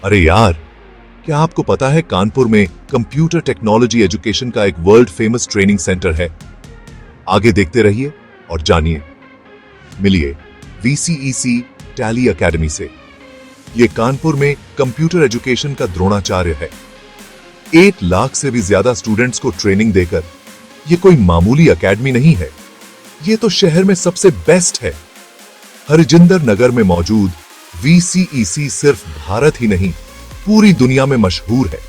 अरे यार, क्या आपको पता है कानपुर में कंप्यूटर टेक्नोलॉजी एजुकेशन का एक वर्ल्ड फेमस ट्रेनिंग सेंटर है। आगे देखते रहिए और जानिए। मिलिए VCEC टैली एकेडमी से। ये कानपुर में कंप्यूटर एजुकेशन का द्रोणाचार्य है। 1 लाख से भी ज्यादा स्टूडेंट्स को ट्रेनिंग देकर ये कोई मामूली एकेडमी नहीं है, ये तो शहर में सबसे बेस्ट है। हरिजिंदर नगर में मौजूद VCEC सिर्फ भारत ही नहीं, पूरी दुनिया में मशहूर है।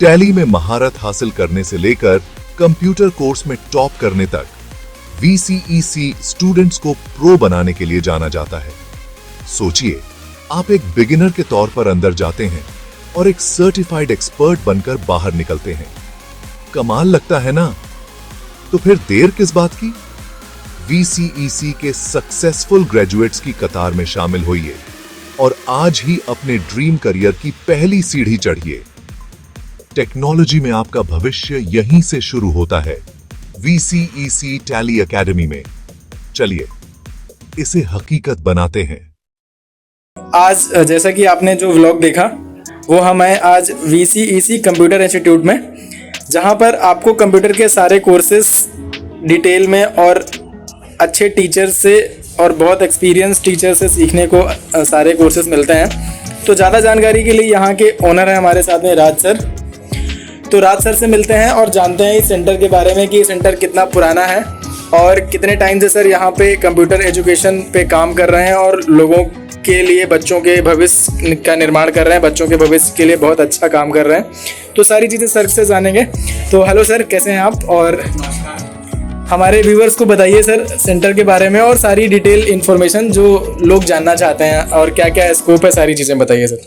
टैली में महारत हासिल करने से लेकर कंप्यूटर कोर्स में टॉप करने तक VCEC स्टूडेंट्स को प्रो बनाने के लिए जाना जाता है। सोचिए, आप एक बिगिनर के तौर पर अंदर जाते हैं और एक सर्टिफाइड एक्सपर्ट बनकर बाहर निकलते हैं। कमाल लगता है ना? तो फिर देर किस बात की? VCEC के सक्सेसफुल ग्रेजुएट्स की कतार में शामिल होइए और आज ही अपने ड्रीम करियर की पहली सीढ़ी चढ़िए। टेक्नोलॉजी में आपका भविष्य यहीं से शुरू होता है, VCEC टैली एकेडमी में। चलिए इसे हकीकत बनाते हैं। आज जैसा कि आपने जो व्लॉग देखा वो हम हैं आज VCEC कंप्यूटर इंस्टीट्यूट में, जहां पर आपको कंप्यूटर के सारे कोर्सेज डिटेल में और अच्छे टीचर से और बहुत एक्सपीरियंस टीचर से सीखने को सारे कोर्सेज मिलते हैं। तो ज़्यादा जानकारी के लिए यहाँ के ओनर हैं हमारे साथ में राज सर। तो राज सर से मिलते हैं और जानते हैं इस सेंटर के बारे में कि ये सेंटर कितना पुराना है और कितने टाइम से सर यहाँ पे कंप्यूटर एजुकेशन पे काम कर रहे हैं और लोगों के लिए, बच्चों के भविष्य का निर्माण कर रहे हैं, बच्चों के भविष्य के लिए बहुत अच्छा काम कर रहे हैं। तो सारी चीज़ें सर से जानेंगे। तो हेलो सर, कैसे हैं आप? और हमारे व्यूवर्स को बताइए सर सेंटर के बारे में और सारी डिटेल इन्फॉर्मेशन जो लोग जानना चाहते हैं और क्या क्या स्कोप है, सारी चीज़ें बताइए सर।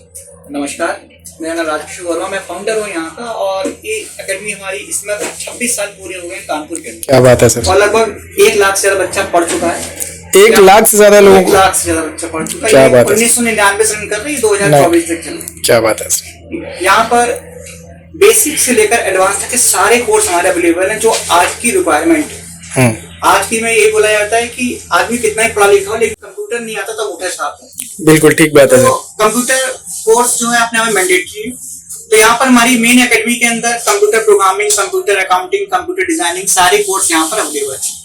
नमस्कार, मेरा नाम राजकिशोर वर्मा, मैं फाउंडर हूँ यहाँ का और ये एकेडमी हमारी इसमें 26 साल पूरे हो गए कानपुर के अंदर। क्या बात है सर। और लगभग 1 लाख से ज्यादा बच्चा पढ़ चुका है। 1 लाख से ज्यादा लोगों 1 लाख से ज्यादा बच्चा पढ़ चुका है। क्या बात है। 1999 से रन कर रही है, 2024 तक चल रही है। क्या बात है सर। यहाँ पर बेसिक से लेकर एडवांस तक के सारे कोर्स हमारे अवेलेबल हैं जो आज की रिक्वायरमेंट है। आज की में ये बोला जाता है कि आदमी कितना ही पढ़ा लिखा हो लेकिन कंप्यूटर नहीं आता तो उठा छाप है। बिल्कुल ठीक बात है तो सर। कंप्यूटर कोर्स जो है अपने आप में मैंडेटरी है। तो यहाँ पर हमारी मेन एकेडमी के अंदर computer programming, computer accounting, computer designing सारे कोर्स यहाँ पर अवेलेबल है।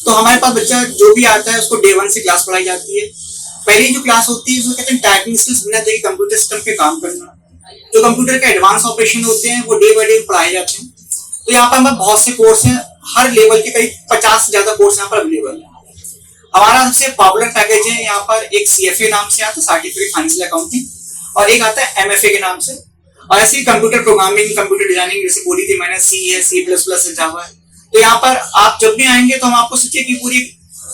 तो हमारे पास बच्चा जो भी आता है उसको डे 1 से क्लास पढ़ाई जाती है। पहली जो क्लास होती है उसमें कहते हैं टाइपिंग स्किल्स बिना देखे कंप्यूटर सिस्टम पे काम करना। जो कंप्यूटर के एडवांस ऑपरेशन होते हैं वो डे बाय डे पढ़ाए जाते हैं। तो यहाँ पर हमारे बहुत से कोर्स हैं, हर लेवल के करीब 50 से ज्यादा कोर्स यहाँ पर अवेलेबल है। हमारा सबसे पॉपुलर पैकेज है यहाँ पर एक CFA नाम से आता है, सर्टिफिकेट फाइनेंशियल अकाउंटिंग, और एक आता है MFA के नाम से। और ऐसे ही कंप्यूटर प्रोग्रामिंग, कंप्यूटर डिजाइनिंग जैसे बोली थी मैंने, C है, C++ है, जावा है। तो यहाँ पर आप जब भी आएंगे तो हम आपको सोचिए कि पूरी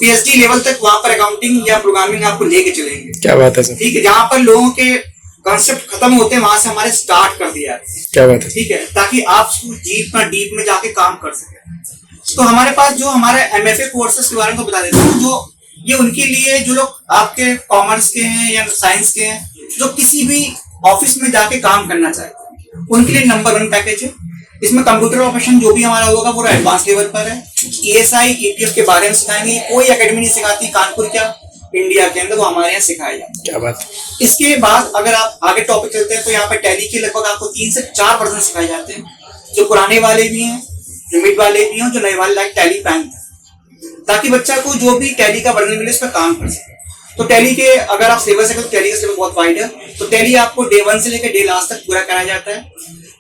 PhD लेवल तक वहाँ पर अकाउंटिंग या प्रोग्रामिंग आपको लेके चलेंगे। क्या बात है सर। ठीक है, जहाँ पर लोगों के कॉन्सेप्ट खत्म होते हैं वहां से हमारे स्टार्ट कर दिया है। क्या बात है। ठीक है, ताकि आप डीप में जाके काम कर सके। तो हमारे पास जो हमारे MFA कोर्सेस के बारे में बता देता हूँ, जो ये उनके लिए जो लोग आपके कॉमर्स के हैं या साइंस के हैं, जो किसी भी ऑफिस में जाके काम करना चाहते हैं, उनके लिए नंबर 1 पैकेज है। इसमें कंप्यूटर ऑपरेशन जो भी हमारा होगा वो एडवांस लेवल पर है। ESI ETF के बारे में सिखाएंगे। कोई एकेडमी नहीं सिखाती कानपुर क्या इंडिया के अंदर, वो हमारे यहाँ सिखाया जाता है। क्या बात। इसके बाद अगर आप आगे टॉपिक चलते हैं तो यहाँ पर टैली के लगभग आपको 3 से 4 वर्जन सिखाए जाते हैं, जो पुराने वाले भी हैं, जो मिड वाले भी हैं, जो नए वाले लाइक टैली पैन, ताकि बच्चा को जो भी टैली का वर्जन मिले उस पर काम कर सके। तो टैली के अगर आप सिलेबस है तो टैली का सिलेबस बहुत वाइड है। तो टैली आपको डे 1 से लेकर डे लास्ट तक पूरा कराया जाता है,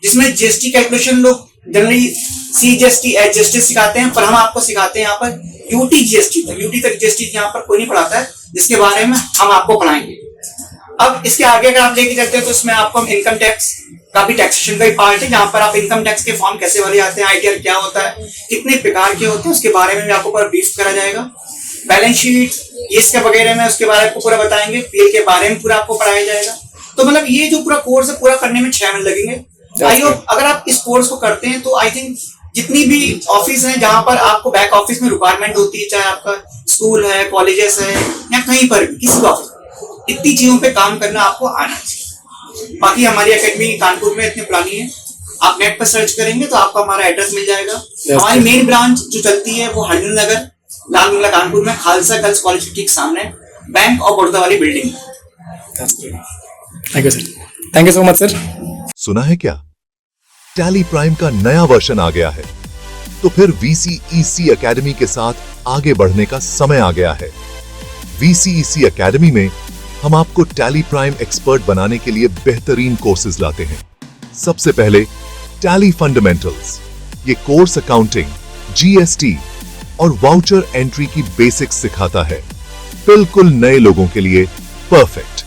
जिसमें GST कैलकुलेशन लोग जनरली CGST, HGST सिखाते हैं, पर हम आपको सिखाते हैं यहाँ पर UT तक GST यहाँ पर कोई नहीं पढ़ाता है, जिसके बारे में हम आपको पढ़ाएंगे। अब इसके आगे अगर आप लेके चलते हैं तो इसमें आपको हम इनकम टैक्स का भी टैक्सेशन का ही पार्ट है, जहाँ पर आप इनकम टैक्स के फॉर्म कैसे भरे जाते हैं, ITR क्या होता है, कितने प्रकार के होते हैं, उसके बारे में भी आपको पूरा ब्रीफ करा जाएगा। बैलेंस शीट इसके वगैरह में उसके बारे में आपको पूरा बताएंगे। PL के बारे में पूरा आपको पढ़ाया जाएगा। तो मतलब ये जो पूरा कोर्स है पूरा करने में 6 महीने लगेंगे। आई होप अगर आप इस कोर्स को करते हैं तो आई थिंक जितनी भी ऑफिस हैं जहां पर आपको बैक ऑफिस में रिक्वायरमेंट होती है, चाहे आपका स्कूल है, कॉलेजेस है या कहीं पर भी किसी ऑफिस, इतनी चीजों पे काम करना आपको आना चाहिए। बाकी हमारी एकेडमी कानपुर में इतनी पुरानी है, आप नेट पर सर्च करेंगे तो आपको हमारा एड्रेस मिल जाएगा। हमारी मेन ब्रांच जो चलती है वो हरिजन नगर, लाल बंगला कानपुर में, खालसा गर्ल्स कॉलेज के ठीक सामने बैंक ऑफ बड़ौदा वाली building. Thank you sir, thank you so much sir. सुना है क्या? टैली प्राइम का नया वर्जन आ गया है। तो फिर VCEC एकेडमी के साथ आगे बढ़ने का समय आ गया है। VCEC एकेडमी में हम आपको टैली प्राइम एक्सपर्ट बनाने के लिए बेहतरीन कोर्सेज लाते हैं। सबसे पहले टैली फंडामेंटल्स। ये कोर्स अकाउंटिंग, GST और वाउचर एंट्री की बेसिक्स सिखाता है। बिल्कुल नए लोगों के लिए परफेक्ट।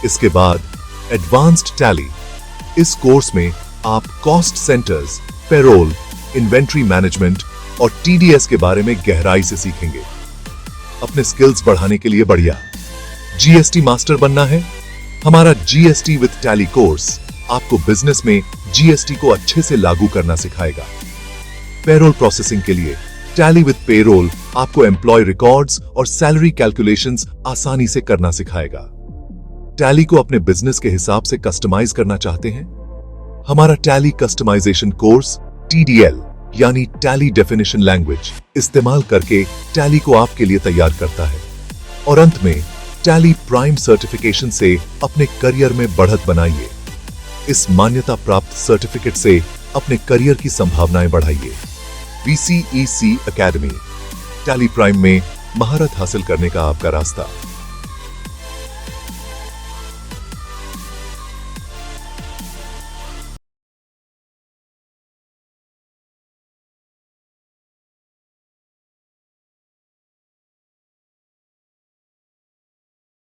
इसके बाद एडवांस्ड टैली। इस कोर्स में आप cost centres, payroll, inventory management और TDS के बारे में गहराई से सीखेंगे। अपने स्किल्स बढ़ाने के लिए बढ़िया। GST मास्टर बनना है? हमारा GST विद टैली कोर्स आपको बिजनेस में GST को अच्छे से लागू करना सिखाएगा। पेरोल प्रोसेसिंग के लिए टैली विद पेरोल आपको एम्प्लॉय रिकॉर्ड्स और सैलरी कैलकुलेशंस आसानी से करना सिखाएगा। टैली को अपने बिजनेस के हिसाब से कस्टमाइज करना चाहते हैं? हमारा टैली कस्टमाइजेशन कोर्स TDL यानी टैली डेफिनेशन लैंग्वेज इस्तेमाल करके टैली को आपके लिए तैयार करता है। और अंत में टैली प्राइम सर्टिफिकेशन से अपने करियर में बढ़त बनाइए। इस मान्यता प्राप्त सर्टिफिकेट से अपने करियर की संभावनाएं बढ़ाइए। VCEC एकेडमी, टैली प्राइम में महारत हासिल करने का आपका रास्ता।